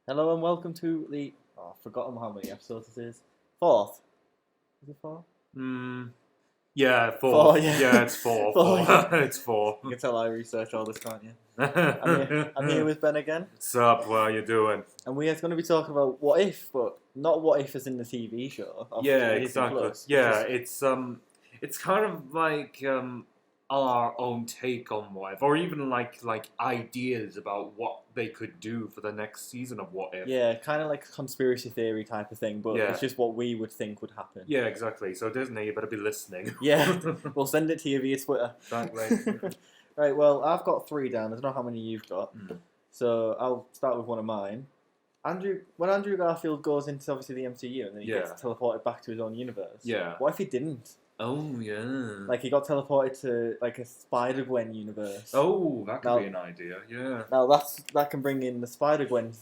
Hello and welcome to the... Oh, I've forgotten how many episodes this is. Fourth. Is it four? Yeah, Four, four. yeah. Yeah, it's four. Four, Four. yeah. It's four. You can tell I research all this, can't you? I'm here with Ben again. What's up? What are you doing? And we are going to be talking about What If, but not What If as in the TV show. Of Yeah, Disney exactly. Plus. Yeah, It's it's kind of like our own take on what if, or even like ideas about what they could do for the next season of What If. yeah, kind of like a conspiracy theory type of thing, but Yeah. it's just what we would think would happen. Yeah, exactly. So Disney, you better be listening. Yeah, we'll send it to you via Twitter. Exactly. Right, well, I've got 3 down. I don't know how many you've got. So I'll start with one of mine. When Andrew Garfield goes into obviously the MCU and then he gets teleported back to his own universe. Yeah. What if he didn't? Oh yeah. Like he got teleported to like a Spider-Gwen universe. Oh, that could be an idea. Yeah. Now that can bring in the Spider-Gwen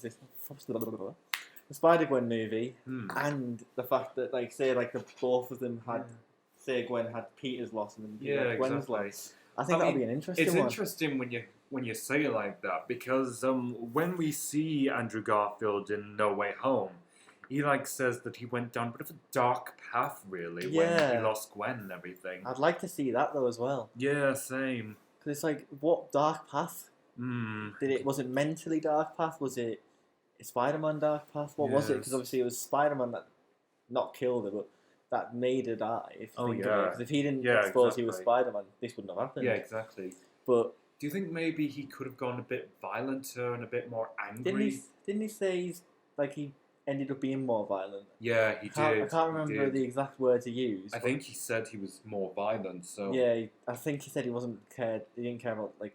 movie and the fact that both of them had say Gwen had Peter's loss and then Gwen's loss. I think that'll be an interesting one. It's interesting when you say it like that because when we see Andrew Garfield in No Way Home, he says that he went down a bit of a dark path really when he lost Gwen and everything. I'd like to see that though as well. Yeah, same. Because it's like, what dark path? Was it mentally dark path? Was it a Spider-Man dark path? What was it? Because obviously it was Spider-Man that not killed her, but that made her die. Because if he didn't expose he was Spider-Man, this wouldn't have happened. Yeah, exactly. But do you think maybe he could have gone a bit violenter and a bit more angry? Didn't he say he ended up being more violent? Yeah, he did. I can't remember the exact words he used. I think he said he was more violent. So yeah, I think he said he didn't care about the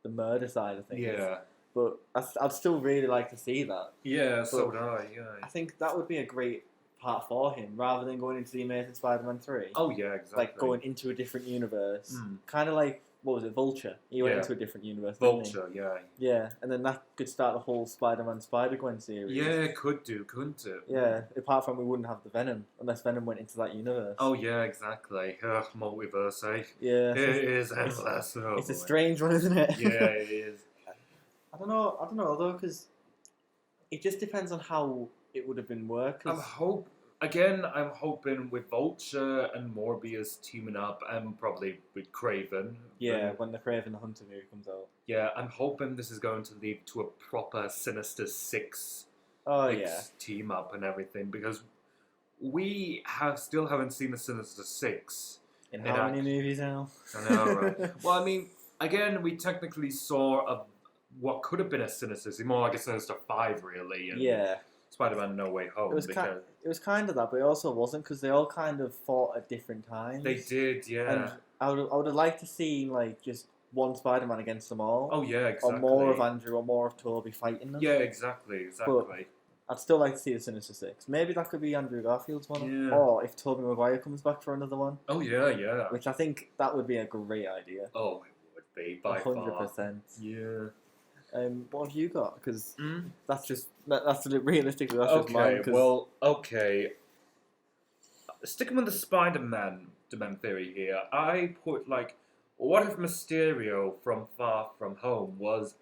murder side of things. Yeah. But I'd still really like to see that. Yeah, so would I. Yeah. I think that would be a great part for him, rather than going into the Amazing Spider-Man 3. Oh yeah, exactly. Like going into a different universe, kind of like what was it, Vulture? He went into a different universe. Vulture, yeah. Yeah, and then that could start the whole Spider-Man Spider-Gwen series. Yeah, it could do, couldn't it? Yeah, apart from we wouldn't have the Venom unless Venom went into that universe. Oh yeah, exactly. Multiverse, eh? Yeah, it is endless. It's a strange one, isn't it? Yeah, it is. I don't know though, because it just depends on how it would have been worked. I'm hoping with Vulture and Morbius teaming up, and probably with Kraven. Yeah, when the Kraven the Hunter movie comes out. Yeah, I'm hoping this is going to lead to a proper Sinister Six. Team up and everything, because we still haven't seen the Sinister Six. In how many movies now? I know, right? Well, I mean, again, we technically saw what could have been a Sinister Six, more like a Sinister Five, really. And Spider-Man No Way Home. It was kind of that, but it also wasn't, because they all kind of fought at different times. They did, yeah. And I would have liked to see just one Spider-Man against them all. Oh yeah, exactly. Or more of Andrew or more of Tobey fighting them. Yeah, exactly. But I'd still like to see the Sinister Six. Maybe that could be Andrew Garfield's one. Yeah. Or if Tobey Maguire comes back for another one. Oh yeah, yeah. Which I think that would be a great idea. Oh, it would be, by 100%. Yeah. What have you got? Because that's realistically that's just mine. Well, okay. Sticking with the Spider-Man theory here, I put what if Mysterio from Far From Home was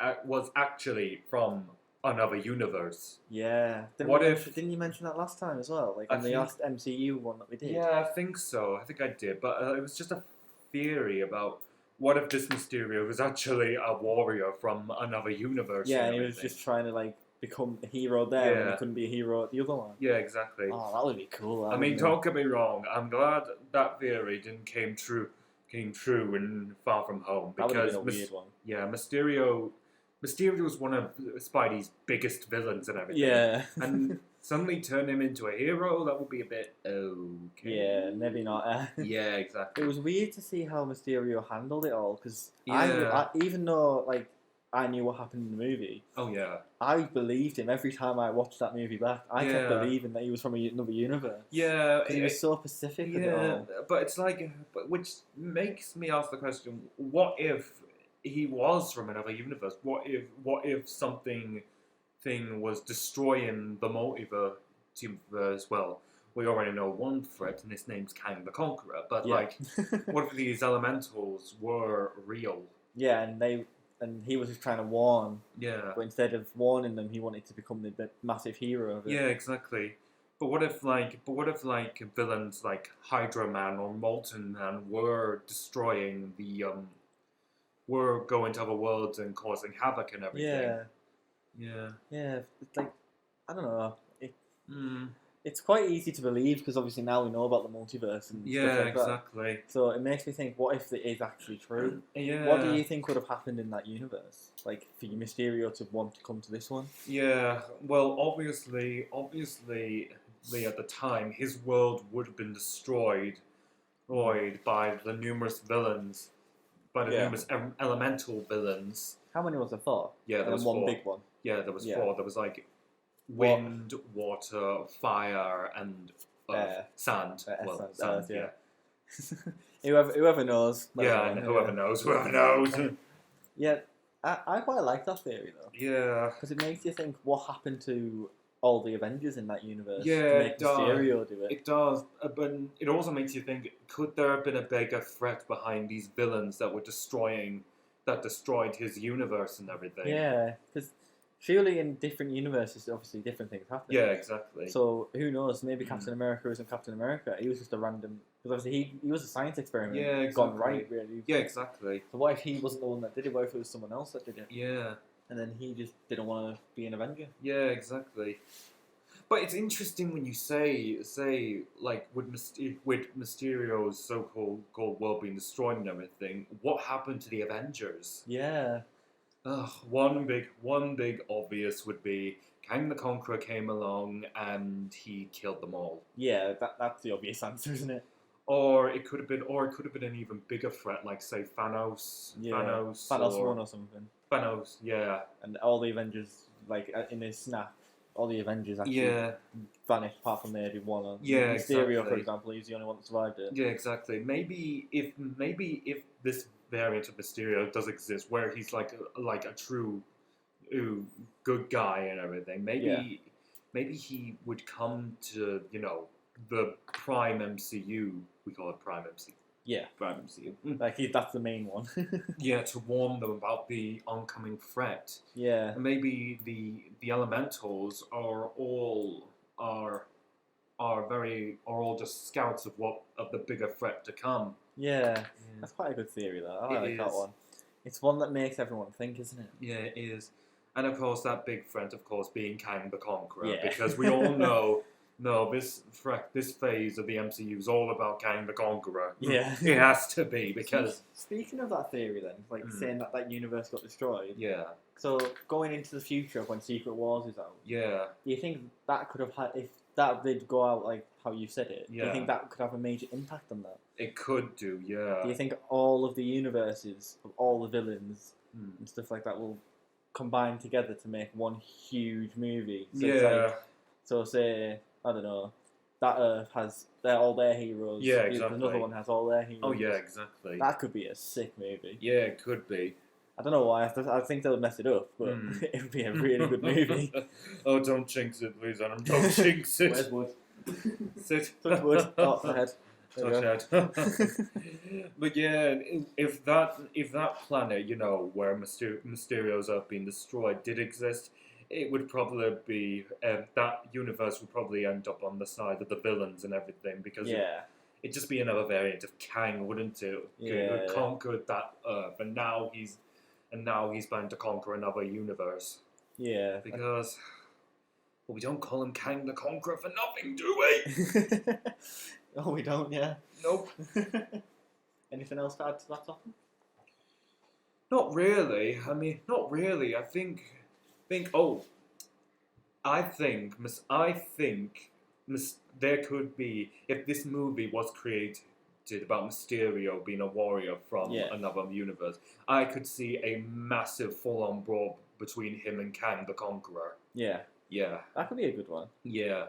actually from another universe? Yeah. Didn't you mention that last time as well? On the last MCU one that we did. Yeah, I think so. I think I did, but it was just a theory about. What if this Mysterio was actually a warrior from another universe? Yeah, and he was just trying to become a hero there, and he couldn't be a hero at the other one. Yeah, exactly. Oh, that would be cool. I mean, don't get me wrong. I'm glad that theory came true in Far From Home, because that would have been a weird one. Yeah, Mysterio was one of Spidey's biggest villains and everything. Yeah, and suddenly turn him into a hero, that would be a bit okay. Yeah, maybe not. Yeah, exactly. It was weird to see how Mysterio handled it all, because I even though I knew what happened in the movie. Oh yeah. I believed him every time I watched that movie back. I kept believing that he was from another universe. Yeah, because he was so specific. Yeah, but it's which makes me ask the question: what if he was from another universe? What if something was destroying the multiverse? Well, we already know one threat, and his name's Kang the Conqueror. But what if these elementals were real? Yeah, and and he was just trying to warn. Yeah. But instead of warning them, he wanted to become the massive hero of it. Yeah, exactly. But what if villains like Hydra Man or Molten Man were destroying were going to other worlds and causing havoc and everything? Yeah. Yeah. It's like, I don't know. Mm. It's quite easy to believe because obviously now we know about the multiverse and stuff like exactly. that. So it makes me think, what if it is actually true? Yeah. What do you think would have happened in that universe? Like, for Mysterio to want to come to this one? Yeah. Well, obviously, at the time, his world would have been destroyed by the numerous villains, by the numerous elemental villains. How many was there? 4? Yeah, there and was one 4. big one. Yeah, there was 4. There was like wind, water, fire, and sand. Sand. Yeah. whoever knows. Whoever knows. Yeah, I quite like that theory though. Yeah. Because it makes you think, what happened to all the Avengers in that universe Yeah, to make Mysterio do it? It does, but it also makes you think, could there have been a bigger threat behind these villains that destroyed his universe and everything? Yeah, because surely in different universes, obviously different things happen. Yeah, exactly. So who knows? Maybe Captain America isn't Captain America. He was just a random. Because obviously he was a science experiment. Yeah, exactly. Gone right, really. Yeah, exactly. So what if he wasn't the one that did it? What if it was someone else that did it? Yeah. And then he just didn't want to be an Avenger. Yeah, exactly. But it's interesting when you say like with Mysterio's so-called world being destroyed and everything, what happened to the Avengers? Yeah. One big obvious would be Kang the Conqueror came along and he killed them all. Yeah, that's the obvious answer, isn't it? Or it could have been an even bigger threat, like say Thanos. Yeah. Thanos or 1 or something. Thanos, yeah. And all the Avengers, like in his snap, all the Avengers actually vanished apart from maybe one. Yeah, Mysterio, exactly. for example, he's the only one that survived it. Yeah, exactly. Maybe if this variant of Mysterio does exist, where he's like a true good guy and everything, maybe he would come to the Prime MCU. We call it Prime MCU. Yeah, Prime MCU. Like that's the main one. Yeah, to warn them about the oncoming threat. Yeah, And maybe the elementals are all just scouts of the bigger threat to come. Yeah, that's quite a good theory though. I like that one. It's one that makes everyone think, isn't it? Yeah, it is. And of course, that big threat, of course, being Kang the Conqueror, Yeah. because we all know. No, this phase of the MCU is all about Kang the Conqueror. Yeah. It has to be, because... Speaking of that theory then, like saying that universe got destroyed. Yeah. So, going into the future of when Secret Wars is out, Yeah. do you think that could have had, if that did go out like how you said it, do you think that could have a major impact on that? It could do, yeah. Do you think all of the universes, of all the villains and stuff like that will combine together to make one huge movie? So it's like, so say... I don't know. That Earth has all their heroes. Yeah, exactly. Another one has all their heroes. Oh yeah, exactly. That could be a sick movie. Yeah, it could be. I don't know why. I think they'll mess it up, but it would be a really good movie. Oh, don't jinx it, please, Adam. Don't jinx it. Where's wood? Sit. Touch wood. Oh, my head. Touch head. But yeah, if that planet, where Mysterio's Earth being destroyed did exist, it would probably be that universe would probably end up on the side of the villains and everything, because it'd just be another variant of Kang, wouldn't it? Who conquered that Earth, and now he's planning to conquer another universe. Yeah, because we don't call him Kang the Conqueror for nothing, do we? Oh, we don't. Yeah. Nope. Anything else to add to that topic? Not really. I mean, not really. I think there could be, if this movie was created about Mysterio being a warrior from another universe, I could see a massive full-on brawl between him and Kang the Conqueror. Yeah. Yeah. That could be a good one. Yeah.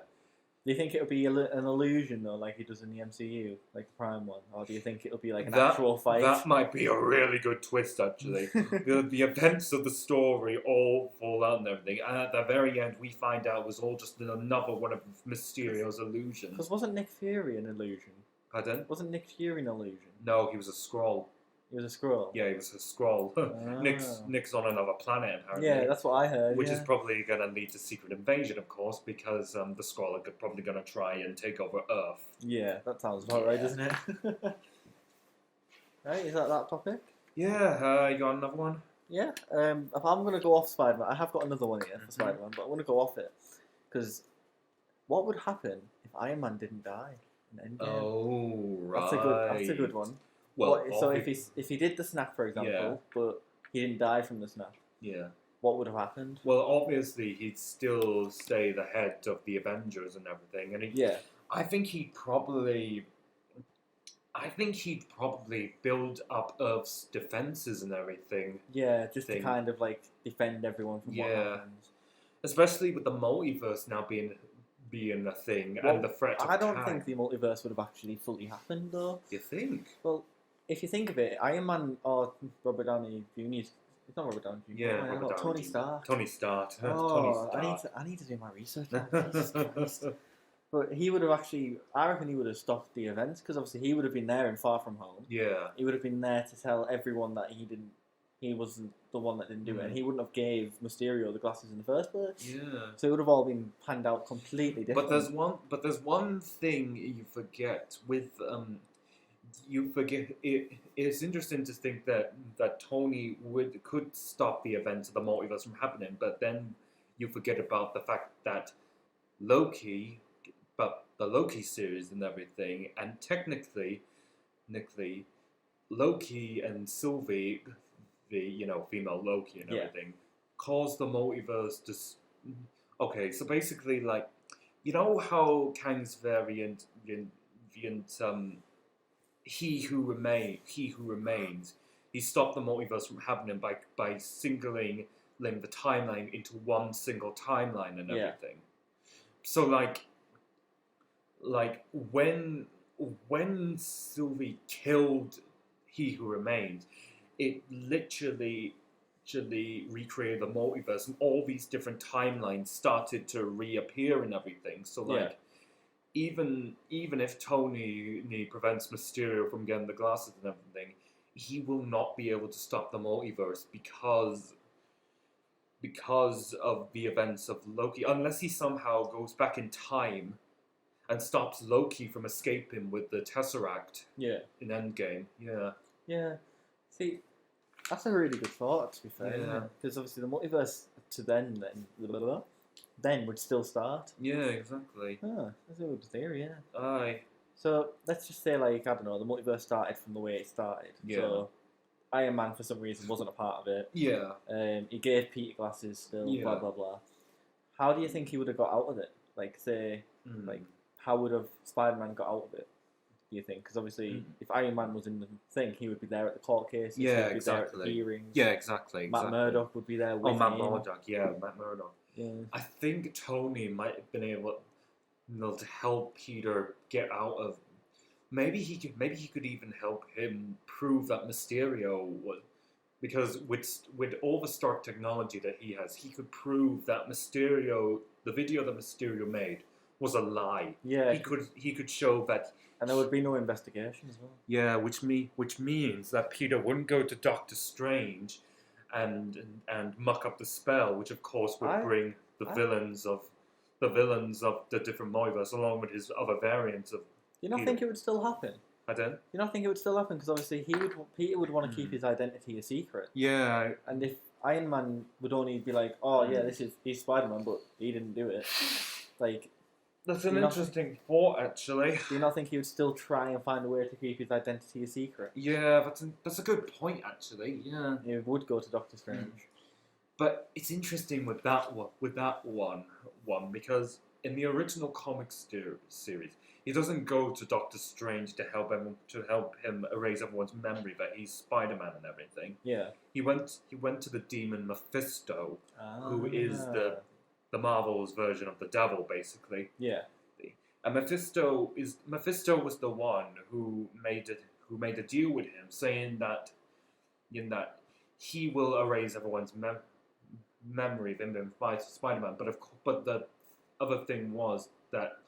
Do you think it'll be an illusion though, like he does in the MCU, like the Prime one, or do you think it'll be like an actual fight? That might be a really good twist, actually. the events of the story all fall out and everything, and at the very end, we find out it was all just another one of Mysterio's illusions. Because wasn't Nick Fury an illusion? Pardon? Wasn't Nick Fury an illusion? No, he was a Skrull. He was a Skrull. Yeah, he was a Skrull. Nick's on another planet, apparently. Yeah, that's what I heard. Which is probably going to lead to secret invasion, of course, because the Skrull are probably going to try and take over Earth. Yeah, that sounds about right, doesn't it? Right, is that topic? Yeah, you got another one? Yeah, if I'm going to go off Spider-Man, I have got another one here for Spider-Man, but I want to go off it. Because what would happen if Iron Man didn't die in Endgame? Oh, right. That's a good one. Well, so if he did the snap, for example, but he didn't die from the snap, what would have happened? Well, obviously, he'd still stay the head of the Avengers and everything. And I think he'd probably build up Earth's defenses and everything. Yeah, just to kind of like defend everyone from what happens. Especially with the multiverse now being a thing and the threat of I don't think the multiverse would have actually fully happened, though. You think? Well, if you think of it, Iron Man or Robert Downey Jr. It's not Robert Downey Jr. Yeah, Robert Tony Stark. Tony Stark. Oh, I need to do my research. Jesus Christ. But he would have actually, I reckon he would have stopped the events, because obviously he would have been there in Far From Home. Yeah. He would have been there to tell everyone that he wasn't the one that didn't do it, and he wouldn't have gave Mysterio the glasses in the first place. Yeah. So it would have all been panned out completely different. But there's one thing you forget with it's interesting to think that Tony could stop the events of the multiverse from happening, but then you forget about the fact that the Loki series and everything, and technically, Loki and Sylvie, the female Loki and everything, caused the multiverse to. Okay, so basically, like, you know how Kang's variant, He Who Remains, he stopped the multiverse from happening by singling the timeline into one single timeline and everything. So like when Sylvie killed He Who Remains, it literally recreated the multiverse, and all these different timelines started to reappear and everything. So like, even if Tony prevents Mysterio from getting the glasses and everything, he will not be able to stop the multiverse because of the events of Loki, unless he somehow goes back in time and stops Loki from escaping with the Tesseract. Yeah. In Endgame. Yeah. Yeah. See, that's a really good thought, to be fair. Yeah. Because obviously the multiverse to then would still start. Yeah, exactly. Ah, that's a good theory, yeah. Aye. So let's just say, like, I don't know, the multiverse started from the way it started. Yeah. So Iron Man, for some reason, wasn't a part of it. Yeah. He gave Peter glasses still, blah, blah, blah. How do you think he would have got out of it? Like, say, like, how would have Spider-Man got out of it, do you think? Because obviously, if Iron Man was in the thing, he would be there at the court cases. Yeah, he would be there at the hearings. Yeah, exactly. Matt Murdock would be there with him. Matt Murdock. Yeah, Matt Murdock. Yeah. I think Tony might have been able to help Peter get out of. Maybe he could even help him prove that Mysterio was, because with all the Stark technology that he has, he could prove that Mysterio, the video that Mysterio made, was a lie. Yeah. He could show that. And there would be no investigation as well. Yeah, which means that Peter wouldn't go to Doctor Strange and muck up the spell, which of course would bring the villains of the different multiverse along with his other variants of. Do you not think it would still happen? I don't. Do you not think it would still happen? Because obviously Peter would want to keep his identity a secret. Yeah. And if Iron Man would only be like, oh yeah, he's Spider-Man, but he didn't do it. Like. That's an interesting thought, actually. Do you not think he would still try and find a way to keep his identity a secret? Yeah, that's a good point, actually. Yeah. He would go to Doctor Strange. But it's interesting with that one because in the original comic series, he doesn't go to Doctor Strange to help him erase everyone's memory that he's Spider-Man and everything. Yeah. He went to the demon Mephisto, who is the Marvel's version of the devil, basically. Yeah. And Mephisto was the one who made a deal with him, saying that he will erase everyone's memory of him being Spider-Man. But the other thing was that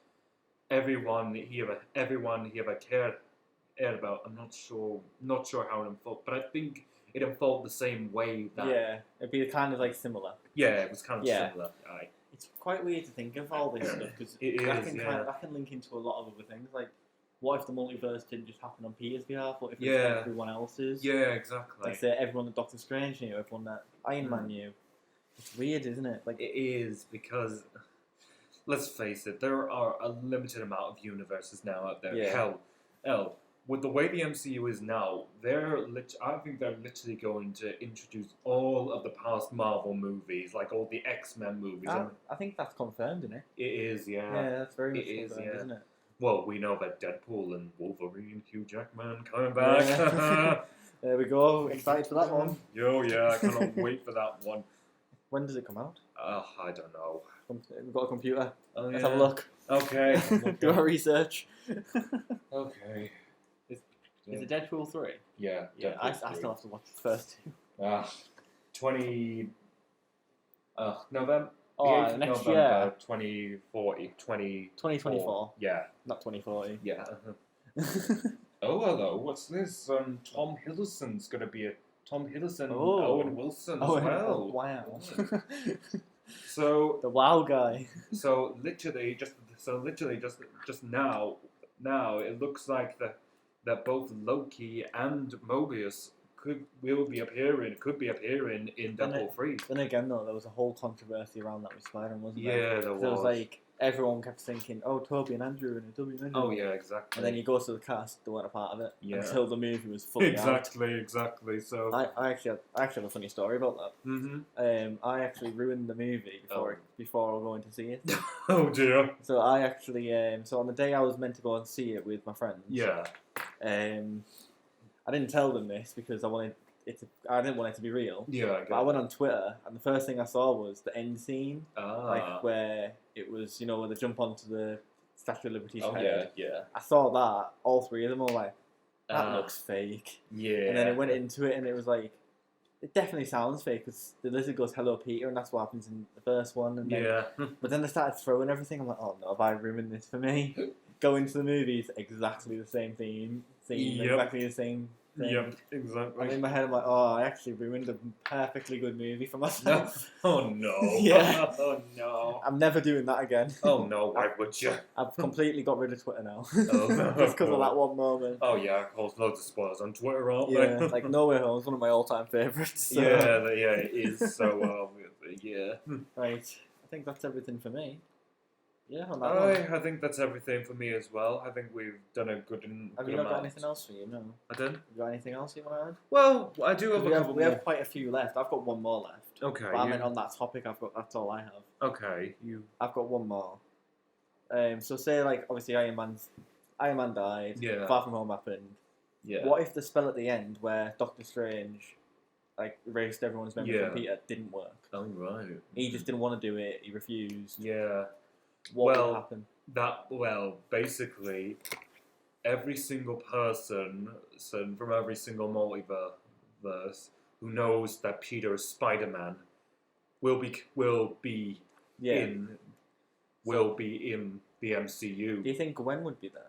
everyone he ever about. I'm not sure how it unfolded, but I think it unfolded the same way that. Yeah, it'd be kind of like similar. Yeah, it was kind of Yeah. similar. Aye. It's quite weird to think of all this stuff because It that is, can yeah. that can link into a lot of other things. Like, what if the multiverse didn't just happen on Peter's behalf? What if it was Yeah. everyone else's? Yeah, exactly. Like, say everyone that Doctor Strange knew, everyone that Iron Man knew. It's weird, isn't it? Like, It is, because let's face it, there are a limited amount of universes now out there. Yeah. Hell, with the way the MCU is now, I think they're literally going to introduce all of the past Marvel movies, like all the X-Men movies. I think that's confirmed, isn't it? It is, yeah. Yeah, that's very much It is, confirmed, yeah. isn't it? Well, we know that Deadpool and Wolverine, Hugh Jackman coming back. Yeah. There we go. Excited for that one. Yo, yeah, I cannot wait for that one. When does it come out? I don't know. We've got a computer. Oh, Let's yeah. have a look. Okay. Do our research. Okay. Is it Deadpool 3? Yeah. Yeah, I Deadpool 3. still have to watch the first two. 20... November? Oh, the next 8th year. November 2040. 2024. Yeah. Not 2040. Yeah. Oh, hello. What's this? Tom Hiddleston's going to be Tom Hiddleston, Oh. Owen Wilson Oh, as well. wow. So The wow guy. So literally just now it looks like that both Loki and Mobius could be appearing in Deadpool 3. Then again, though, there was a whole controversy around that with Spider-Man, wasn't there? Yeah, there So was. it was like, everyone kept thinking, oh, Toby and Andrew in it, Toby and Andrew. Oh yeah, exactly. And then you go to the cast, they weren't a part of it Yeah. until the movie was fully out. Exactly. So. I actually have a funny story about that. Mm-hmm. I actually ruined the movie before I was going to see it. Oh dear. So I actually, so on the day I was meant to go and see it with my friends, Yeah. I didn't tell them this because I didn't want it to be real. Yeah. But I went on Twitter and the first thing I saw was the end scene, Ah. like where it was, where they jump onto the Statue of Liberty's Oh head. yeah. I saw that, all three of them were like, that looks fake. Yeah. And then it went into it and it was like, it definitely sounds fake because the lizard goes, hello Peter, and that's what happens in the first one. And then, Yeah. but then they started throwing everything. I'm like, oh no, have I ruined this for me? Go into the movies, exactly the same scene, Yep. exactly the same thing. Yep. Exactly. And in my head, I'm like, oh, I actually ruined a perfectly good movie for myself. Oh no. Yeah. Oh no. I'm never doing that again. Oh no. Why would you? I've completely got rid of Twitter now. Oh, no. Just because of that one moment. Oh yeah, of course, loads of spoilers on Twitter, aren't Yeah, they? like No Way Home is one of my all-time favourites. So. Yeah, it is. So yeah. Right, I think that's everything for me. Yeah, on that one. I think that's everything for me as well. I think we've done a good Have you not got anything else for you? No. I done? Have you got anything else you want to add? Well, I do have a couple We more. have quite a few left. I've got one more left. Okay. But I meant on that topic, that's all I have. Okay. I've got one more. So say like obviously Iron Man died. Yeah. Far From Home happened. Yeah. What if the spell at the end where Doctor Strange like erased everyone's memory Yeah. from Peter didn't work? Oh right. He just didn't want to do it. He refused. Yeah. What would happen? Basically, every single person from every single multiverse who knows that Peter is Spider-Man will be in the MCU. Do you think Gwen would be there?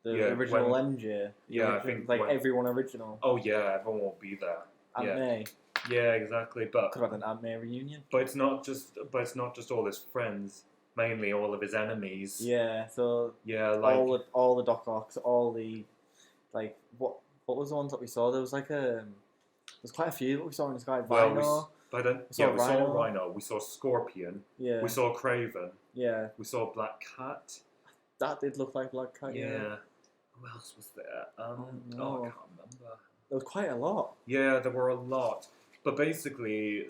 The Yeah, original Gwen. MJ? Yeah, I think like Gwen. everyone original. Oh yeah, everyone will be there. Aunt Yeah. May. Yeah, exactly. But Could have had an Aunt May reunion. it's not just all his friends. Mainly all of his enemies. Yeah, so Yeah, like all the Doc Ocks, all the like what was the ones that we saw? There was like there's quite a few that we saw in the sky. Rhino. we saw Rhino. We saw Scorpion. Yeah. We saw Craven. Yeah. We saw Black Cat. That did look like Black Cat. Yeah. Who else was there? no. I can't remember. There was quite a lot. Yeah, there were a lot. But basically,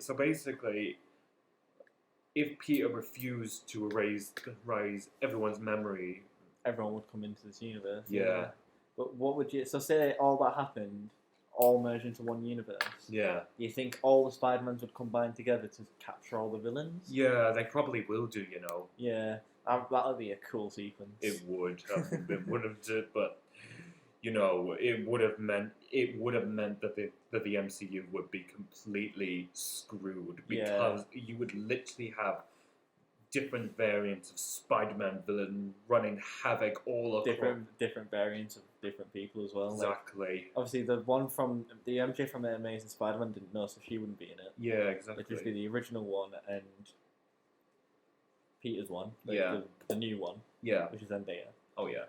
if Peter refused to erase everyone's memory, everyone would come into this universe. Yeah. But what would you... So say all that happened, all merged into one universe. Yeah. You think all the Spider-Mans would combine together to capture all the villains? Yeah, they probably will do, Yeah. That would be a cool sequence. It would. It would have, but it would have meant that the MCU would be completely screwed because you would literally have different variants of Spider-Man villain running havoc all across. Different variants of different people as well. Exactly. Like, obviously, the one from the MJ from Amazing Spider-Man didn't know, so she wouldn't be in it. Yeah, exactly. It'd just be the original one and Peter's one. Yeah. The new one. Yeah. Which is Zendaya. Oh yeah.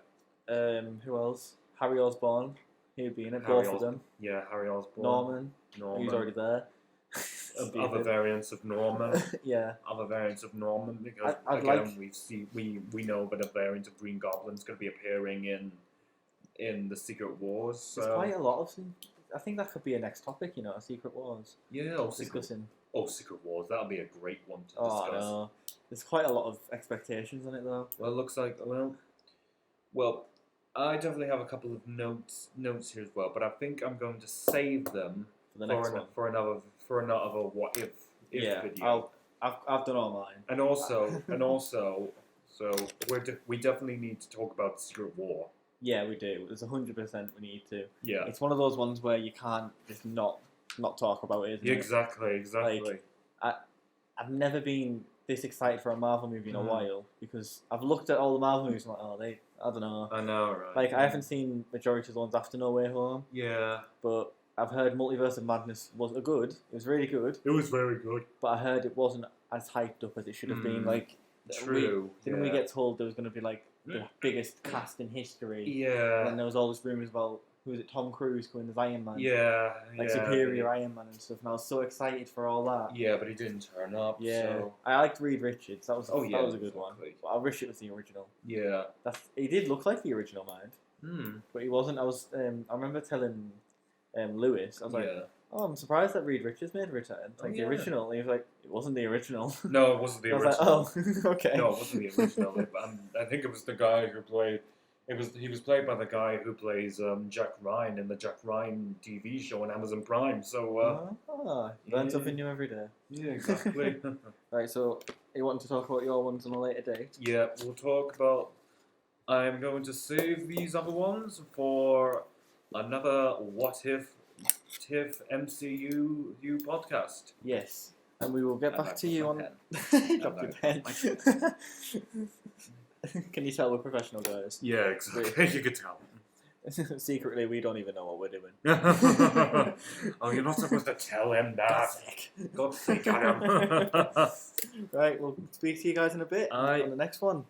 Who else? Harry Osborn. He would be in it. Harry Both of them. Yeah, Harry Osborn. Norman. He's already there. Other variants of Norman. Yeah. Other variants of Norman, because I'd again we know that a variant of Green Goblin's going to be appearing in the Secret Wars. So. There's quite a lot of them. I think that could be a next topic, Secret Wars. Yeah, discussing. Secret Wars. That'll be a great one to discuss. No. There's quite a lot of expectations on it though. Well, it looks like well, I definitely have a couple of notes here as well, but I think I'm going to save them for the next one for another what if video. I've done all mine. And also, so we definitely need to talk about Secret War. Yeah, we do. There's 100% we need to. Yeah. It's one of those ones where you can't just not talk about it, isn't it? Exactly. Like, I've never been this excited for a Marvel movie in a while, because I've looked at all the Marvel movies and I'm like, I don't know. I know, right? Like, I haven't seen majority of the ones after No Way Home. Yeah. But I've heard Multiverse of Madness was good. It was really good. It was very good. But I heard it wasn't as hyped up as it should have been. Like, true. Didn't we get told there was going to be like the biggest cast in history? Yeah. And then there was all these rumours about Tom Cruise going as Iron Man. Yeah. Like superior Iron Man and stuff. And I was so excited for all that. Yeah, but he didn't turn up. Yeah. So. I liked Reed Richards. That was that was a good exactly. one. But I wish it was the original. Yeah. He did look like the original, mind. But he wasn't. I remember telling Lewis, I was like, oh, I'm surprised that Reed Richards made a return. Like the original. And he was like, it wasn't the original. No, it wasn't the original. I was like, oh, okay. No, it wasn't the original. I think it was the guy who played. He was played by the guy who plays Jack Ryan in the Jack Ryan TV show on Amazon Prime. So learn something new every day. Yeah, exactly. Right, so you want to talk about your ones on a later date? Yeah, we'll talk about. I'm going to save these other ones for another What If MCU podcast. Yes, and we will get back to you on. Drop your pen. Can you tell we're professional guys? Yeah, exactly. You could tell. Secretly, we don't even know what we're doing. Oh, you're not supposed to tell him that. God's sake, Adam. Right, we'll speak to you guys in a bit on the next one.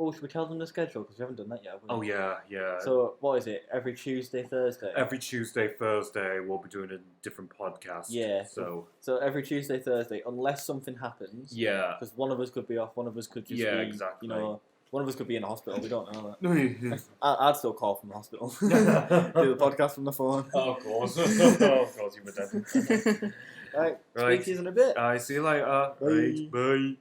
Oh, should we tell them the schedule? Because we haven't done that yet. Oh, yeah. So, what is it? Every Tuesday, Thursday? Every Tuesday, Thursday, we'll be doing a different podcast. Yeah. So every Tuesday, Thursday, unless something happens. Yeah. Because one of us could be off, one of us could just be, exactly. One of us could be in a hospital. We don't know that. I'd still call from the hospital. Do the podcast from the phone. Oh, of course. Of course, you would definitely. Right. Speak to you in a bit. See you later. Bye. Bye.